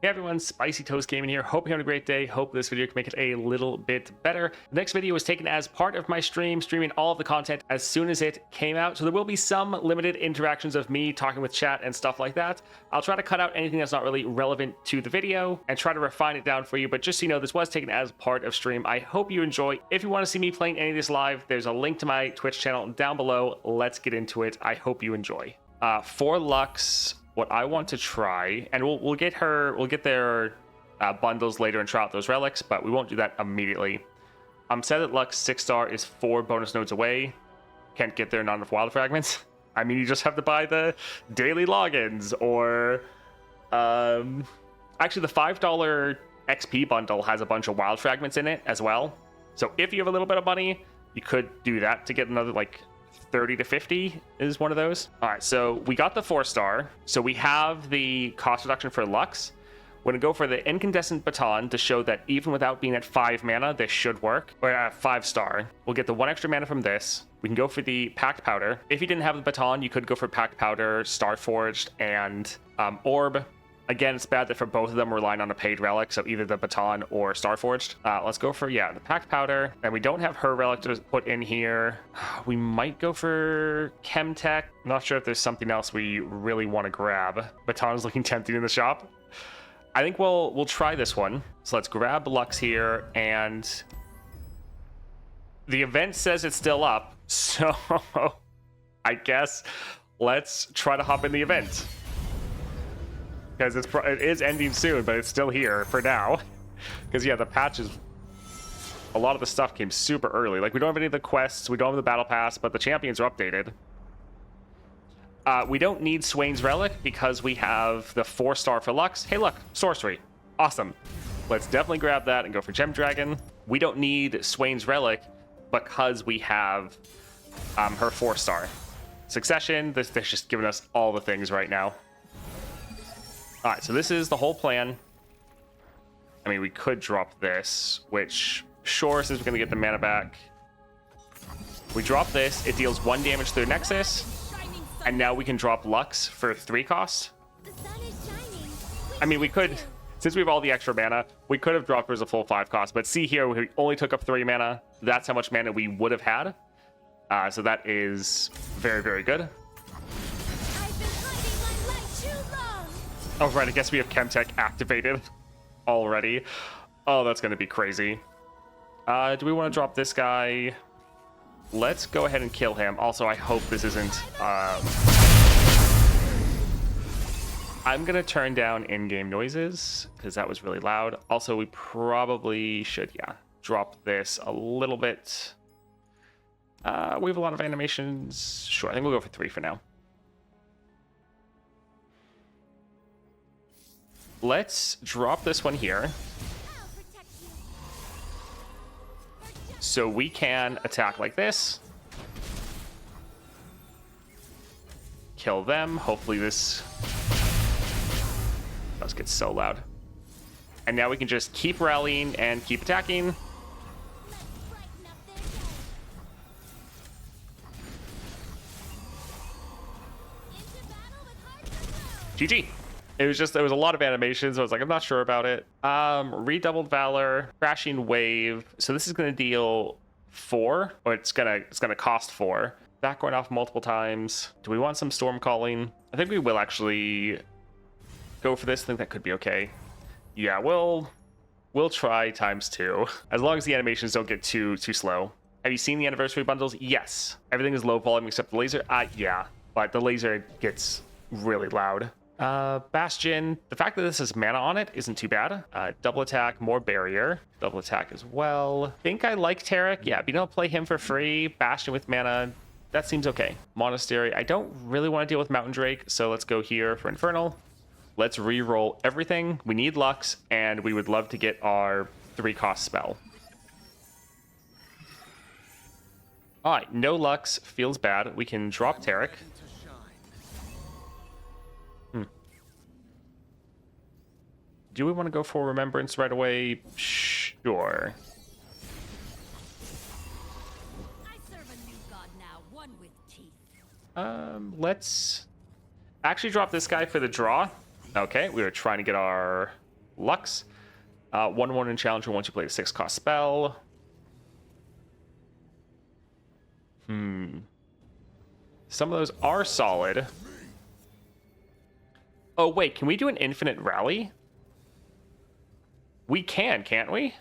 Hey everyone, Spicy Toast Gaming here. Hope you're having a great day. Hope this video can make it a little bit better. The next video was taken as part of my streaming all of the content as soon as it came out. So there will be some limited interactions of me talking with chat and stuff like that. I'll try to cut out anything that's not really relevant to the video and try to refine it down for you. But just so you know, this was taken as part of stream. I hope you enjoy. If you want to see me playing any of this live, there's a link to my Twitch channel down below. Let's get into it. I hope you enjoy. For Lux, what I want to try, and we'll get their bundles later and try out those relics, but we won't do that immediately. Said that Lux 6-star is 4 bonus nodes away. Can't get there, not enough wild fragments. I mean, you just have to buy the daily logins, or actually the $5 XP bundle has a bunch of wild fragments in it as well. So if you have a little bit of money, you could do that to get another like 30 to 50 is one of those. All right, so we got the 4-star. So we have the cost reduction for Lux. We're gonna go for the incandescent baton to show that even without being at 5 mana, this should work. Or at 5-star. We'll get the 1 extra mana from this. We can go for the packed powder. If you didn't have the baton, you could go for packed powder, Starforged, and orb. Again, it's bad that for both of them we're relying on a paid relic, so either the baton or Starforged. Let's go for, the packed powder. And we don't have her relic to put in here. We might go for Chemtech. Not sure if there's something else we really want to grab. Baton is looking tempting in the shop. I think we'll try this one. So let's grab Lux here, and the event says it's still up, so I guess let's try to hop in the event. Because it is ending soon, but it's still here for now. Because, the patch is... A lot of the stuff came super early. Like, we don't have any of the quests, we don't have the battle pass, but the champions are updated. We don't need Swain's Relic because we have the 4-star for Lux. Hey, look, sorcery. Awesome. Let's definitely grab that and go for Gem Dragon. We don't need Swain's Relic because we have her 4-star. Succession, they're just giving us all the things right now. All right, so this is the whole plan. I mean, we could drop this, which, sure, since we're going to get the mana back. We drop this, it deals 1 damage through Nexus, and now we can drop Lux for 3 cost. I mean, we could, since we have all the extra mana, we could have dropped her as a full 5 cost, but see here, we only took up 3 mana. That's how much mana we would have had. So that is very, very good. Oh, right, I guess we have Chemtech activated already. Oh, that's going to be crazy. Do we want to drop this guy? Let's go ahead and kill him. Also, I hope this isn't... I'm going to turn down in-game noises, because that was really loud. Also, we probably should, drop this a little bit. We have a lot of animations. Sure, I think we'll go for 3 for now. Let's drop this one here. So we can attack like this. Kill them. Hopefully this does get so loud. And now we can just keep rallying and keep attacking. GG. It was there was a lot of animations. So I was like, I'm not sure about it. Redoubled Valor, Crashing Wave. So this is going to deal 4, or it's gonna cost 4. That going off multiple times. Do we want some Storm Calling? I think we will actually go for this. I think that could be okay. Yeah, we'll try ×2, as long as the animations don't get too slow. Have you seen the anniversary bundles? Yes. Everything is low volume except the laser. Yeah, but the laser gets really loud. Bastion, the fact that this has mana on it isn't too bad. Double attack, more barrier. Double attack as well. Think I like Tarek. Yeah, being able to play him for free. Bastion with mana, that seems okay. Monastery, I don't really want to deal with Mountain Drake, so let's go here for Infernal. Let's re-roll everything. We need Lux, and we would love to get our 3-cost spell. All right, no Lux, feels bad. We can drop Tarek. Do we want to go for Remembrance right away? Sure. Let's actually drop this guy for the draw. Okay, we were trying to get our Lux. 1/1 in Challenger once you play a 6-cost spell. Some of those are solid. Oh, wait, can we do an infinite rally? We can, can't we?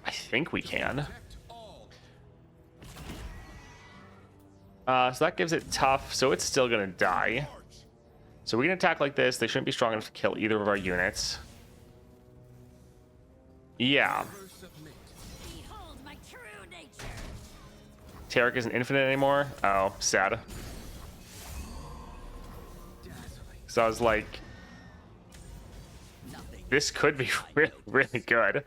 I think we can. So that gives it tough, so it's still gonna die. So we can attack like this. They shouldn't be strong enough to kill either of our units. Yeah. Taric isn't infinite anymore? Oh, sad. So I was like, this could be really, really good.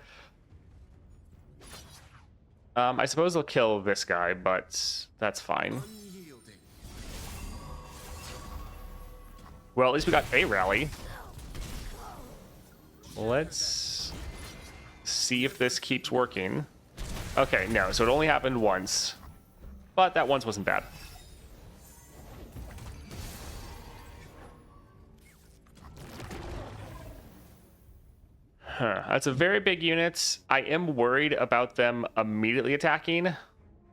I suppose they'll kill this guy, but that's fine. Well, at least we got a rally. Let's see if this keeps working. Okay, no, so it only happened once. But that once wasn't bad. That's a very big unit. I am worried about them immediately attacking.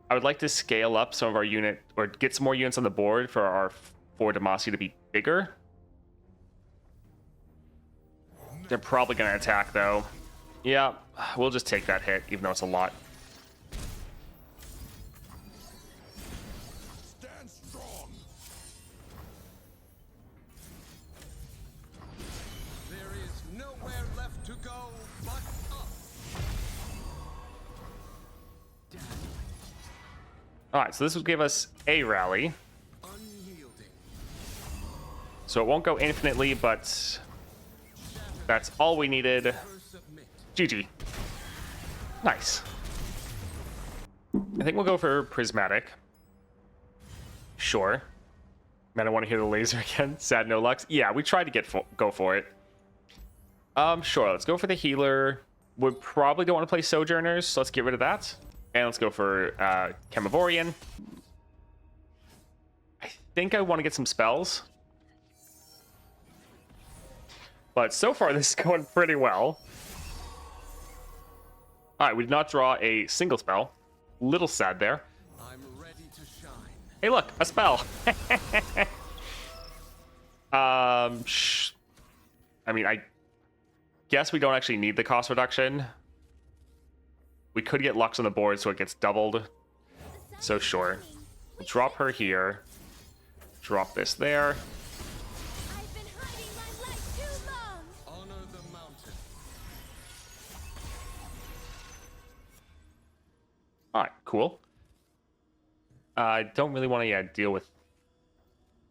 I would like to scale up some of our unit, or get some more units on the board for our 4 Demacia to be bigger. They're probably going to attack, though. Yeah, we'll just take that hit, even though it's a lot. Stand strong. There is nowhere left to go but up. Alright, so this will give us a rally. Unyielding. So it won't go infinitely, but that's all we needed. Submit. GG. Nice. I think we'll go for Prismatic. Sure. Man, I want to hear the laser again. Sad no Lux. Yeah, we tried to go for it. Sure, let's go for the healer. We probably don't want to play Sojourners, so let's get rid of that. And let's go for Chemivorian. I think I want to get some spells. But so far, this is going pretty well. Alright, we did not draw a single spell. Little sad there. I'm ready to shine. Hey, look, a spell. I mean, I guess we don't actually need the cost reduction. We could get Lux on the board so it gets doubled. So sure. We'll drop her here. Drop this there. I've been hiding my life too long. Honor the mountain. Alright, cool. I don't really want to deal with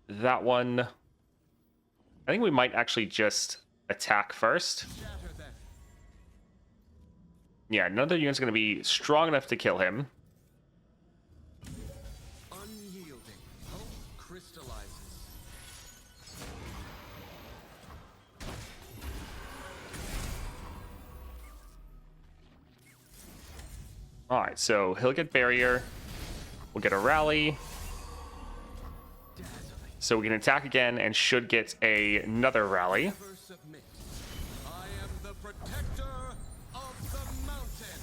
that one. I think we might actually just attack first. Shatter them. Yeah, none of the units are going to be strong enough to kill him. Unyielding. Hope crystallizes. Alright, so he'll get barrier. We'll get a rally. So we can attack again and should get another rally. Never submit. I am the protector of the mountain.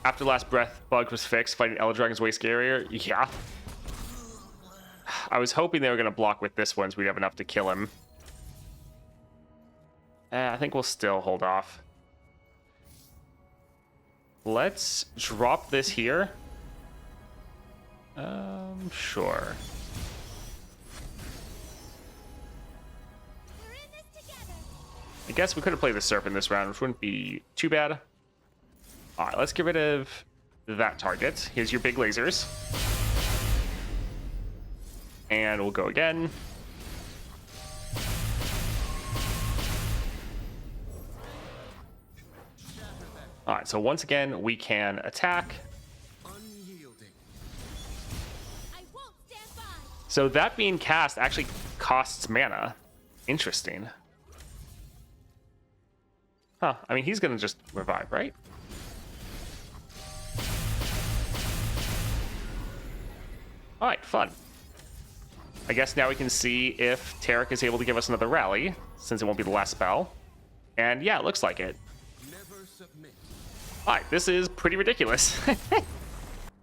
After Last Breath bug was fixed, fighting Elder Dragon's way scarier. Yeah. I was hoping they were going to block with this one so we'd have enough to kill him. I think we'll still hold off. Let's drop this here. Sure. We're in this together. I guess we could have played the Serpent this round, which wouldn't be too bad. Alright, let's get rid of that target. Here's your big lasers. And we'll go again. Alright, so once again, we can attack. Unyielding. I won't stand by. So that being cast actually costs mana. Interesting. Huh, I mean, he's gonna just revive, right? Alright, fun. I guess now we can see if Taric is able to give us another rally, since it won't be the last spell. And yeah, it looks like it. Never submit. Alright, this is pretty ridiculous.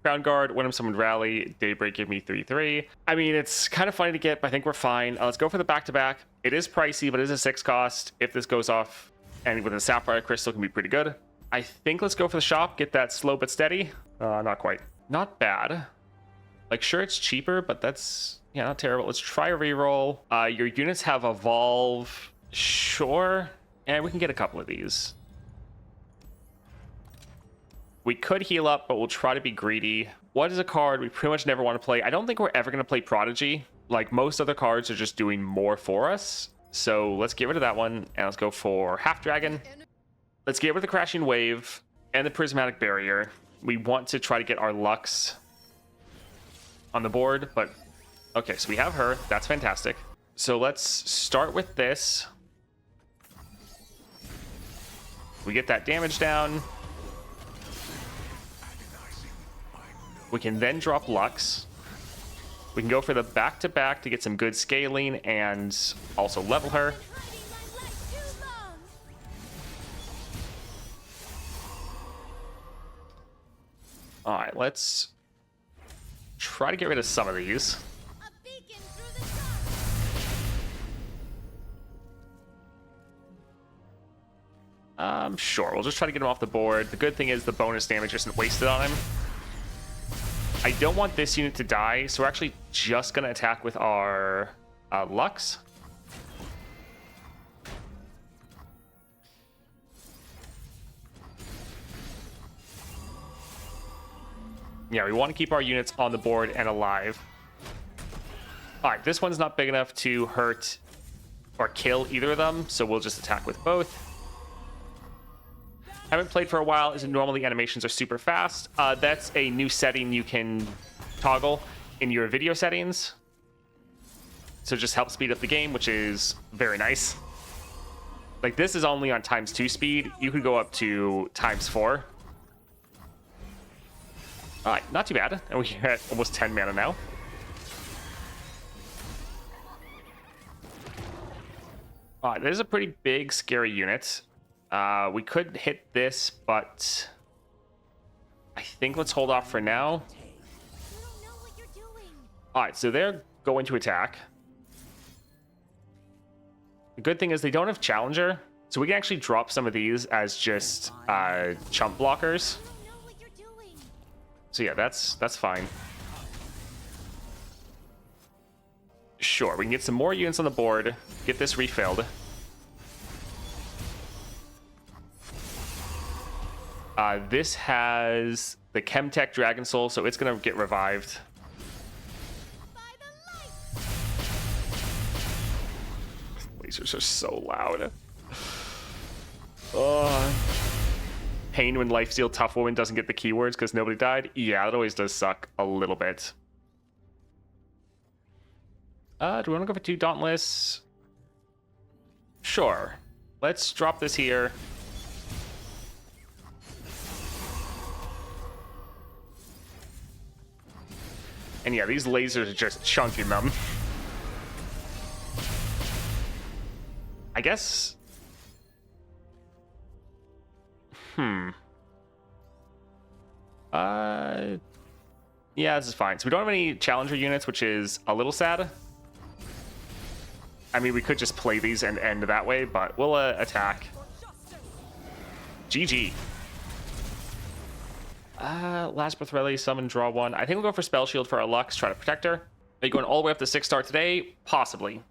Crown Guard, when I'm summoned rally, Daybreak give me 3/3. I mean, it's kind of funny to get, but I think we're fine. Let's go for the back-to-back. It is pricey, but it is a 6 cost. If this goes off, and with a Sapphire Crystal, can be pretty good. I think let's go for the shop, get that slow but steady. Not quite. Not bad. Like, sure, it's cheaper, but that's, yeah, not terrible. Let's try a reroll. Your units have Evolve. Sure. And we can get a couple of these. We could heal up, but we'll try to be greedy. What is a card we pretty much never want to play? I don't think we're ever going to play Prodigy. Like, most other cards are just doing more for us. So let's get rid of that one, and let's go for Half Dragon. Let's get rid of the Crashing Wave and the Prismatic Barrier. We want to try to get our Lux on the board, but okay, so we have her. That's fantastic. So let's start with this. We get that damage down. We can then drop Lux. We can go for the back-to-back to get some good scaling and also level her. Hiding my life too long. All right, let's try to get rid of some of these. A beacon through the dark. Sure, we'll just try to get him off the board. The good thing is the bonus damage isn't wasted on him. I don't want this unit to die, so we're actually just going to attack with our Lux. Yeah, we want to keep our units on the board and alive. All right, this one's not big enough to hurt or kill either of them, so we'll just attack with both. Haven't played for a while, as normally animations are super fast. That's a new setting you can toggle in your video settings. So it just helps speed up the game, which is very nice. Like, this is only on ×2 speed. You could go up to ×4. All right, not too bad. And we're at almost 10 mana now. All right, this is a pretty big, scary unit. We could hit this, but I think let's hold off for now. You don't know what you're doing. All right, so they're going to attack. The good thing is they don't have Challenger, so we can actually drop some of these as just chump blockers. You don't know what you're doing. So yeah, that's fine. Sure, we can get some more units on the board, get this refilled. This has the Chemtech Dragon Soul, so it's going to get revived. By the light. Lasers are so loud. Pain when Lifesteal Tough Woman doesn't get the keywords because nobody died. Yeah, that always does suck a little bit. Do we want to go for 2 Dauntless? Sure. Let's drop this here. And yeah, these lasers are just chunking them. I guess... Yeah, this is fine. So we don't have any Challenger units, which is a little sad. I mean, we could just play these and end that way, but we'll attack. GG. Last Breath Rally, summon, draw 1. I think we'll go for Spell Shield for our Lux, try to protect her. Are you going all the way up to 6-star today? Possibly.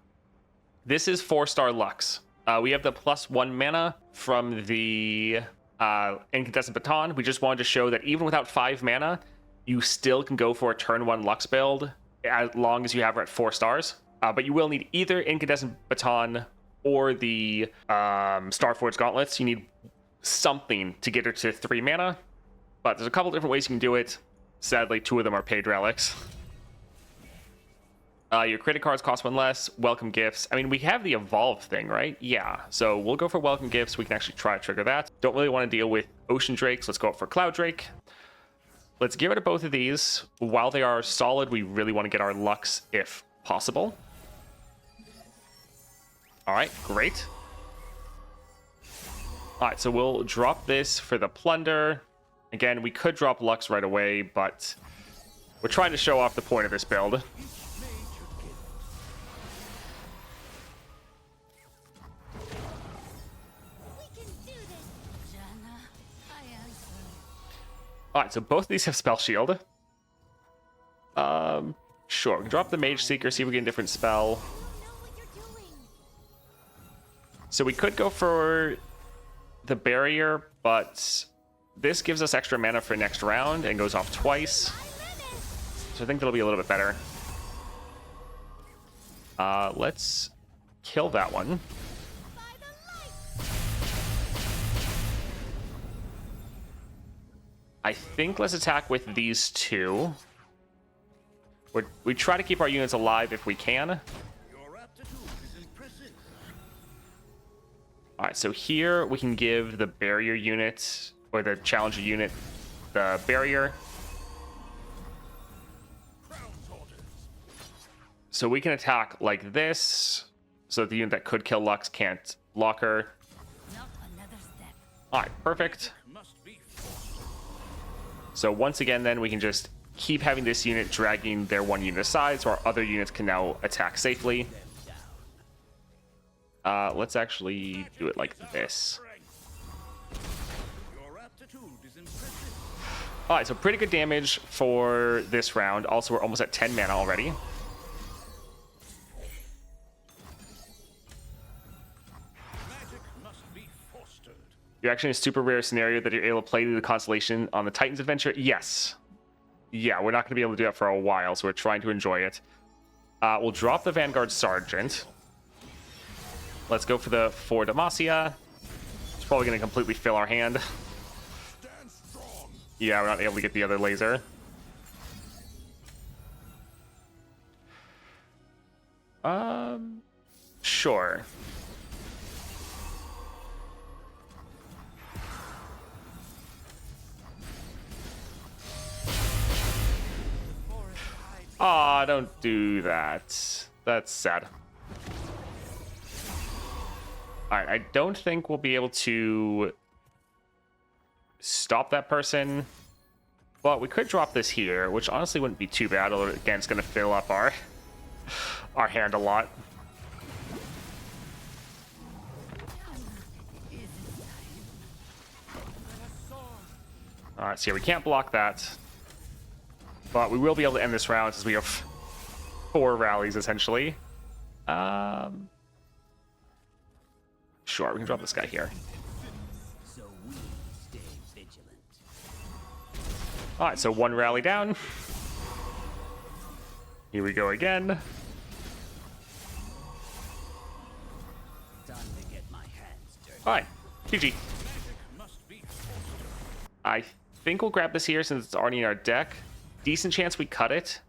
This is 4-star Lux. We have the +1 mana from the Incandescent Baton. We just wanted to show that even without 5 mana, you still can go for a turn 1 Lux build as long as you have her at 4 stars. But you will need either Incandescent Baton or the Starforged Gauntlets. You need something to get her to 3 mana. But there's a couple different ways you can do it. Sadly, 2 of them are paid relics. Your credit cards cost 1 less. Welcome gifts. I mean, we have the Evolve thing, right? Yeah. So we'll go for welcome gifts. We can actually try to trigger that. Don't really want to deal with Ocean Drakes. Let's go up for Cloud Drake. Let's get rid of both of these. While they are solid, we really want to get our Lux if possible. All right, great. All right, so we'll drop this for the plunder. Again, we could drop Lux right away, but we're trying to show off the point of this build. We can do this. Janna, I answer. All right, so both of these have spell shield. Sure, we can drop the Mage Seeker, see if we get a different spell. You know what you're doing. So we could go for the barrier, but this gives us extra mana for next round and goes off twice. So I think that'll be a little bit better. Let's kill that one. By the light. I think let's attack with these two. We try to keep our units alive if we can. Your aptitude is impressive. All right, so here we can give the barrier unit or the challenger unit the barrier. Crown's orders. So we can attack like this, so the unit that could kill Lux can't block her. Not another step. All right, perfect. Must be forced. So once again, then we can just keep having this unit dragging their one unit aside, so our other units can now attack safely. Let's actually do it like this. Your aptitude is impressive. All right, so pretty good damage for this round. Also, we're almost at 10 mana already. Magic must be fostered. You're actually in a super rare scenario that you're able to play the Constellation on the Titans Adventure. Yes. Yeah, we're not going to be able to do that for a while, so we're trying to enjoy it. We'll drop the Vanguard Sergeant. Let's go for the For Demacia. It's probably going to completely fill our hand. Stand strong. Yeah, we're not able to get the other laser. Sure. Aw, don't do that. That's sad. Alright, I don't think we'll be able to stop that person. But we could drop this here, which honestly wouldn't be too bad. Although, again, it's going to fill up our hand a lot. Alright, so yeah, we can't block that. But we will be able to end this round since we have 4 rallies, essentially. Sure, we can drop this guy here. So we stay vigilant. Alright, so 1 rally down. Here we go again. Time to get my hands dirty. Alright, GG. Magic must be fostered. I think we'll grab this here since it's already in our deck. Decent chance we cut it.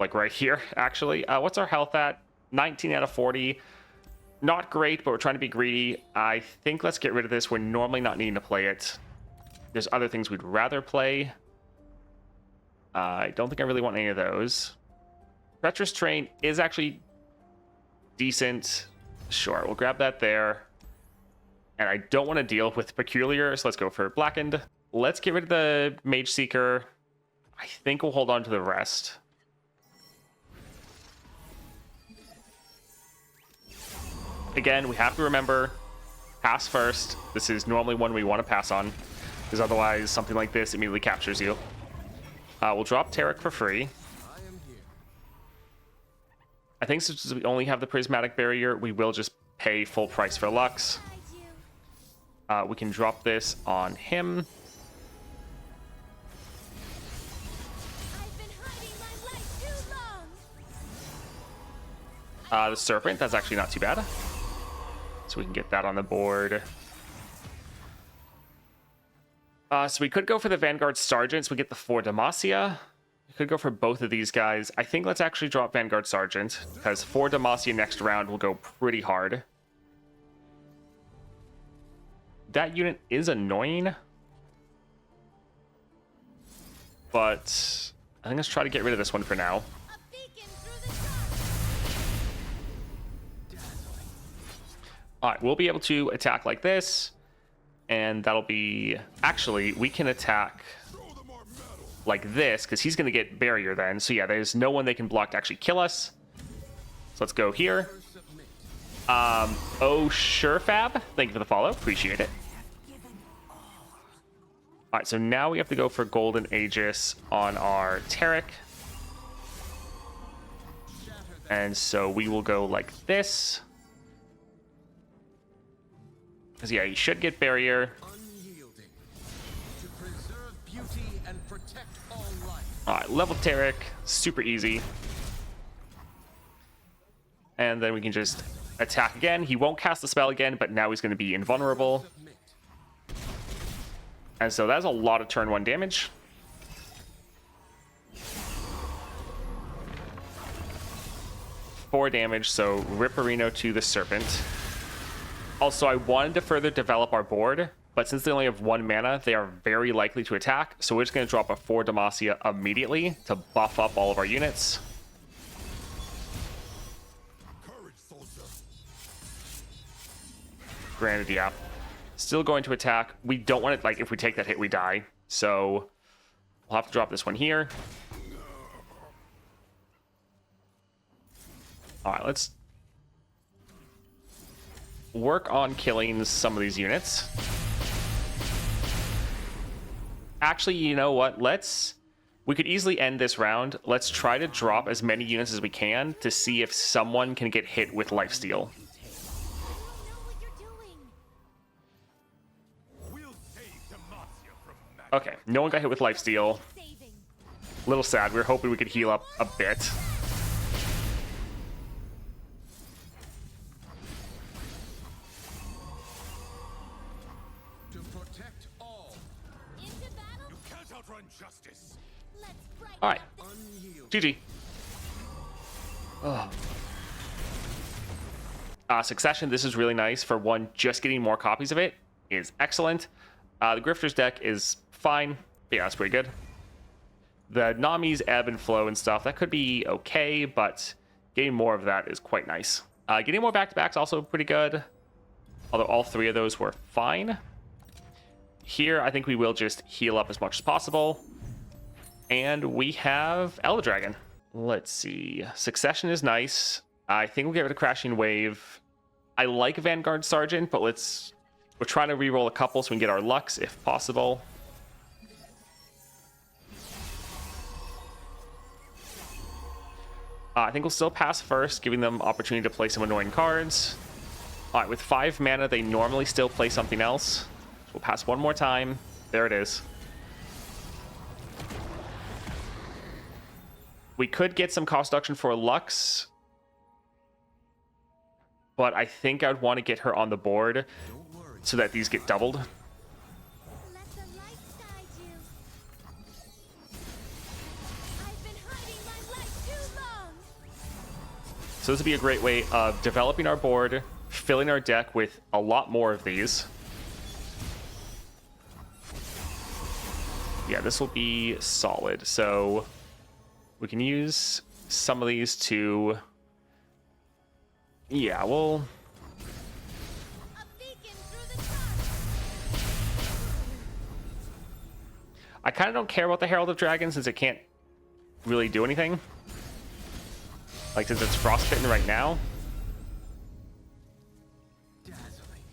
Like right here, actually. What's our health at? 19 out of 40. Not great, but we're trying to be greedy. I think let's get rid of this. We're normally not needing to play it. There's other things we'd rather play. I don't think I really want any of those. Treacherous Train is actually decent. Sure, we'll grab that there. And I don't want to deal with Peculiar, so let's go for Blackened. Let's get rid of the Mage Seeker. I think we'll hold on to the rest. Again, we have to remember, pass first. This is normally one we want to pass on, because otherwise something like this immediately captures you. We'll drop Tarek for free. I am here. I think since we only have the Prismatic Barrier, we will just pay full price for Lux. Guide you. We can drop this on him. I've been hiding my life too long. The Serpent, that's actually not too bad. So we can get that on the board. So we could go for the Vanguard Sergeant, so we get the 4 Demacia. We could go for both of these guys. I think let's actually drop Vanguard Sergeant, because 4 Demacia next round will go pretty hard. That unit is annoying. But I think let's try to get rid of this one for now. All right, we'll be able to attack like this, and that'll be... Actually, we can attack like this, because he's going to get barrier then. So yeah, there's no one they can block to actually kill us. So let's go here. Oh, sure, Fab. Thank you for the follow. Appreciate it. All right, so now we have to go for Golden Aegis on our Taric. And so we will go like this. Because, yeah, you should get barrier. Unyielding. To preserve beauty and protect all life. All right, level Taric. Super easy. And then we can just attack again. He won't cast the spell again, but now he's going to be invulnerable. Submit. And so that's a lot of turn 1 damage. Four damage, so Ripperino to the Serpent. Also, I wanted to further develop our board, but since they only have 1 mana, they are very likely to attack. So we're just going to drop a 4 Demacia immediately to buff up all of our units. Granted, yeah. Still going to attack. We don't want it, like, if we take that hit, we die. So we'll have to drop this one here. All right, let's work on killing some of these units. Actually, you know what? We could easily end this round. Let's try to drop as many units as we can to see if someone can get hit with lifesteal. I don't know what you're doing. Okay, no one got hit with lifesteal. Saving. Little sad. We were hoping we could heal up a bit. To protect all. Into battle. Can't outrun justice. Let's brighten All right, up Unyielding. GG. Succession, this is really nice. For one, just getting more copies of it is excellent. The Grifter's deck is fine. Yeah, that's pretty good. The Nami's ebb and flow and stuff, that could be okay, but getting more of that is quite nice. Getting more back-to-backs also pretty good, although all 3 of those were fine. Here, I think we will just heal up as much as possible. And we have Elder Dragon. Let's see. Succession is nice. I think we'll give it a Crashing Wave. I like Vanguard Sergeant, but we're trying to reroll a couple so we can get our Lux if possible. I think we'll still pass first, giving them opportunity to play some annoying cards. All right, with 5 mana, they normally still play something else. We'll pass one more time. There it is. We could get some cost reduction for Lux, but I think I'd want to get her on the board so that these get doubled. Let the light guide you. I've been hiding my light too long. So this would be a great way of developing our board, filling our deck with a lot more of these. Yeah, this will be solid. So we can use some of these to... Yeah, we'll... A beacon through the dark. I kind of don't care about the Herald of Dragons since it can't really do anything. Like, since it's frostbitten right now. Dazzling.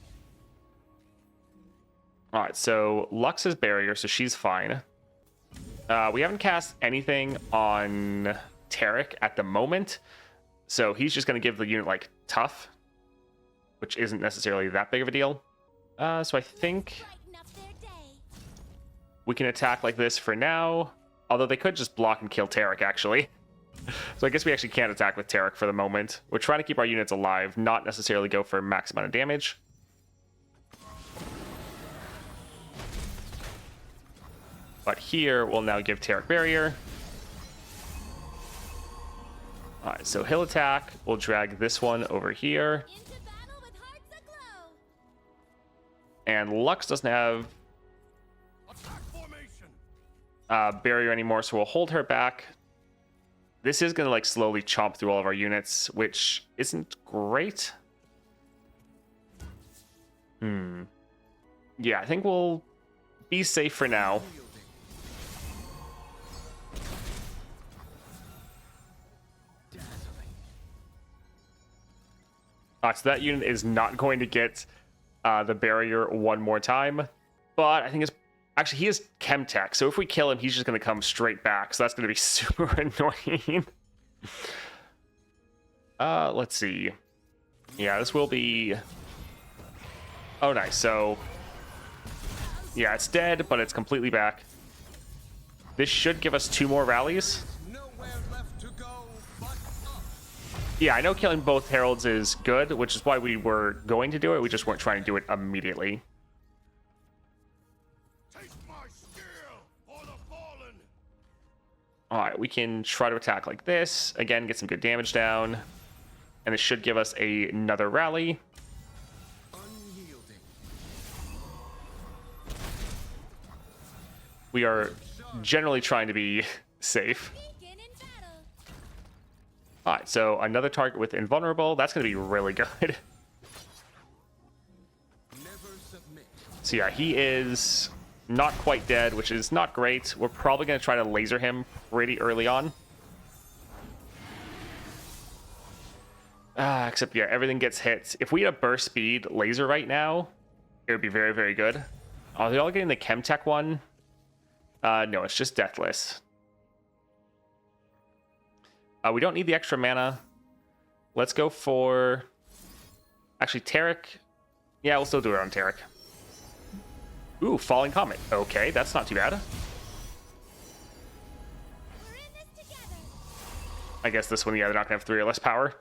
Alright, so Lux is barrier, so she's fine. We haven't cast anything on Taric at the moment, so he's just going to give the unit, like, tough, which isn't necessarily that big of a deal. So I think Brighten up their day. we can attack like this for now, although they could just block and kill Taric, actually. So I guess we actually can't attack with Taric for the moment. We're trying to keep our units alive, not necessarily go for max amount of damage. But here, we'll now give Taric barrier. Alright, so he'll attack. We'll drag this one over here. Into battle with hearts aglow. And Lux doesn't have Attack formation. barrier anymore, so we'll hold her back. This is going to, like, slowly chomp through all of our units, which isn't great. Yeah, I think we'll be safe for now. So that unit is not going to get the barrier one more time. But I think it's... Actually, he is Chemtech, so if we kill him, he's just going to come straight back. So that's going to be super annoying. Let's see. Yeah, this will be... Oh, nice. So... Yeah, it's dead, but it's completely back. This should give us 2 more rallies. Nowhere left to go but up. Yeah, I know killing both heralds is good, which is why we were going to do it. We just weren't trying to do it immediately. Take my steel for the fallen. All right, we can try to attack like this. Again, get some good damage down. And it should give us another rally. Unyielding. We are generally trying to be safe. Beacon in battle. All right, so another target with invulnerable. That's going to be really good. Never submit. So yeah, he is not quite dead, which is not great. We're probably going to try to laser him pretty early on. Except, yeah, everything gets hit. If we had a burst speed laser right now, it would be very, very good. Are they all getting the Chemtech one? No, it's just Deathless. We don't need the extra mana. Let's go for... Actually, Taric. Yeah, we'll still do it on Taric. Ooh, Falling Comet. Okay, that's not too bad. We're in this together. I guess this one, yeah, they're not going to have 3 or less power.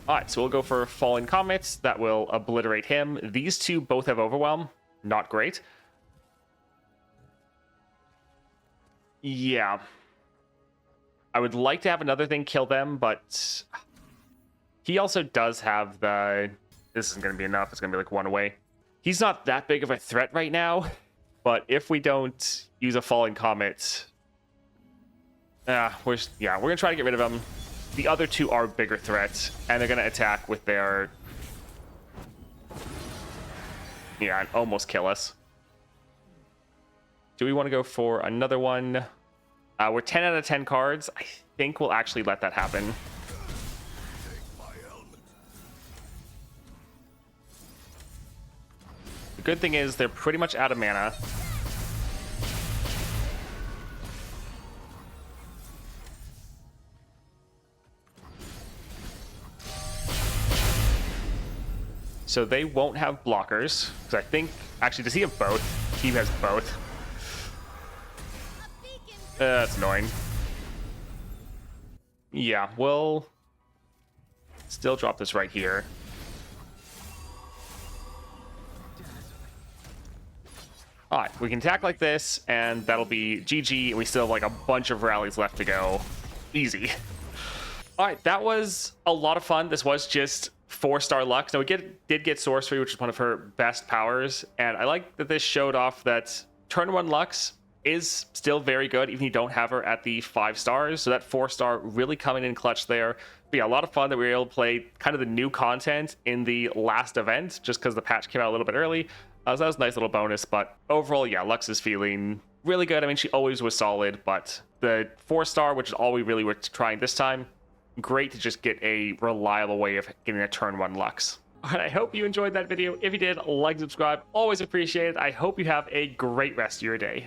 Alright, so we'll go for Falling Comets. That will obliterate him. These two both have Overwhelm. Not great. Yeah. I would like to have another thing kill them, but... He also does have the... This isn't going to be enough. It's going to be like 1 away. He's not that big of a threat right now, but if we don't use a Falling Comet... we're going to try to get rid of him. The other 2 are bigger threats, and they're going to attack with their... Yeah, and almost kill us. Do we want to go for another one? We're 10 out of 10 cards. I think we'll actually let that happen. The good thing is they're pretty much out of mana. So they won't have blockers. Because I think... Actually, does he have both? He has both. A beacon. That's annoying. Yeah, we'll... Still drop this right here. Alright, we can attack like this, and that'll be GG, and we still have like a bunch of rallies left to go. Easy. Alright, that was a lot of fun. This was just 4-star Lux. Now, we did get Sorcery, which is one of her best powers, and I like that this showed off that turn 1 Lux is still very good, even if you don't have her at the 5 stars. So that 4-star really coming in clutch there. But yeah, a lot of fun that we were able to play kind of the new content in the last event, just because the patch came out a little bit early. So that was a nice little bonus, but overall, yeah, Lux is feeling really good. I mean, she always was solid, but the 4-star, which is all we really were trying this time, great to just get a reliable way of getting a turn 1 Lux. All right, I hope you enjoyed that video. If you did, like, subscribe, always appreciate it. I hope you have a great rest of your day.